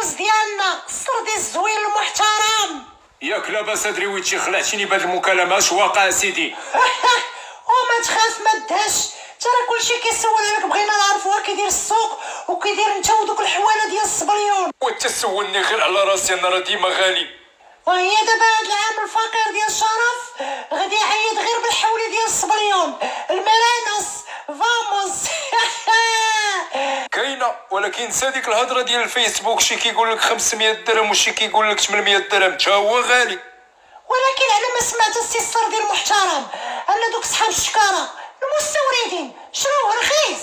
الخبز ديالنا السردي الزوين المحترم. ياك لاباس ادريويتشي خلعتيني بهاد المكالمه. اش واقع سيدي؟ وما تخاف ما دهش، ترى كلشي كيسول عليك، بغينا نعرفوا كيدير السوق وكيدير انت ودوك الحواله ديال الصبليون. وانت سولني غير على راسي، انا راه ديما غالي. وهي دابا هاد العام الفقير ديال الشرف غادي يعيد غير بالحولي ديال الصبليون المرانس فاموس. كاينه، ولكن نسى ديك الهضره ديال الفيسبوك، شي كيقول لك 500 درهم وشي كيقول لك 800 درهم، تا هو غالي. ولكن على ما سمعت السي السردي المحترم ان دوك صحاب الشكاره المستوردين شراوه رخيص،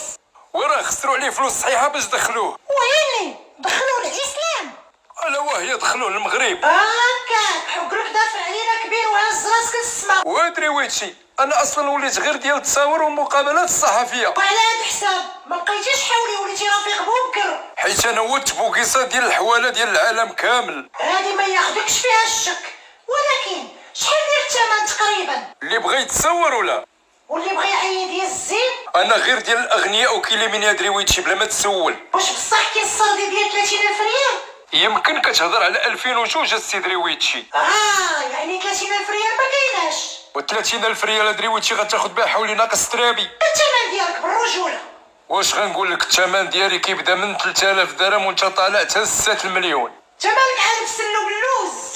وراه خسروا عليه فلوس صحيحه باش دخلوه. ويلي دخلوه الاسلام. الا وهي دخلوه المغرب. هكاك حقرك دافع علينا كبير وهز راسك للسما. وادريويتشي انا اصلا وليت غير ديال التصاور والمقابلات الصحفيه. وعلى هاد الحساب ما لقيتيش حولي وليتي رفيق بوكر، حيت انا هو التبوكيصه ديال الحواله ديال العالم كامل. هادي ما ياخدكش فيها الشك. ولكن شحال ديال الثمن تقريبا؟ اللي بغى يتصور ولا واللي بغى يعيد يزين؟ انا غير ديال الاغنياء وكيلي من ادريويتشي بلا ما تسول. واش بصح كاين السردي ديال 30,000 ريال؟ يمكن كتهضر على 2002 السي دريويتشي. يعني 30,000 ريال ما كايناش. و30,000 ريال ادريويتشي غتاخد بها حولي ناقص ترابي. الثمن ديالك بالرجوله. واش غنقول لك، الثمن ديالي كيبدا من 3000 درهم وانت طالع حتى 6 المليون. تمالك عارف سلو باللوز.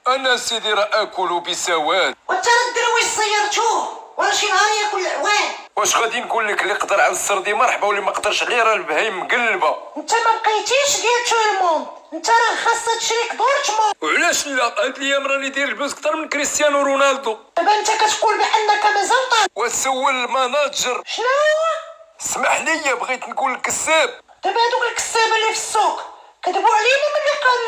انا سيدي راه اكل بسواد. وانت راه الدرويش صيرتوه ولا شي نهار ياكل العوان. واش غادي نقول لك، اللي قدر على السردي مرحبا واللي ما قدرش عليه راه البهايم مقلبه. انت ما بقيتيش ديال تو الموند، انت راه خاصك تشريك دورتموند. وعلاش لا؟ هاد الايام راني داير الفلوس اكثر من كريستيانو رونالدو. دابا انت كتقول بانك مازال طالب. وسول المناجر. شنو هو؟ اسمح لي بغيت نقول الكساب. دابا هادوك الكسابه اللي في السوق كذبوا علينا ملي قال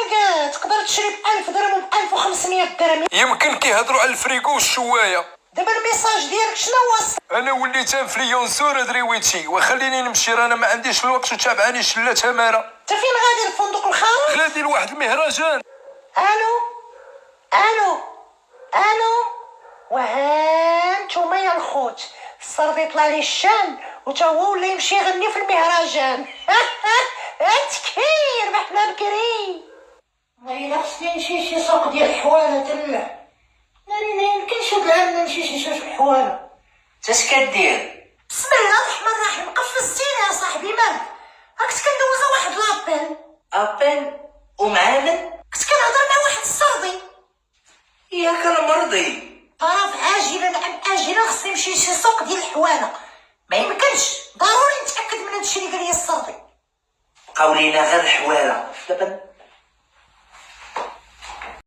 لك تقدر تشري ب1000 درهم وب 1500 درهم. يمكن كيهضروا على الفريكو والشوايه. دابا الميساج ديالك شنو هو؟ انا وليت انفلونسور ادريويتشي، وخليني نمشي رانا ما عنديش الوقت وتابعاني شله تماره. انت فين غادي؟ لفندق الخارج؟ غادي لواحد المهرجان. الو الو الو، وها نتوما يا الخوت السردي طلع لي الشان وتا هو ولا يمشي يغني في المهرجان. تكير بحنا بكري. ما إلا خصني نمشي شي سوق ديال الحواله تلا، ما يمكنش هاد العام نمشي شي سوق الحواله. اش كدير؟ بسم الله الرحمن الرحيم. قفزتيني يا صاحبي، مالك؟ كنت كندوز واحد لابيل. ابل ومع من؟ كنت كنهضر مع واحد السردي. ياك المرضي. طرف عاجلا ام اجلا خصني نمشي شي سوق ديال الحواله، ما يمكنش، ضروري نتاكد من هادشي اللي قال لي السردي. قولينا غير حواله دابا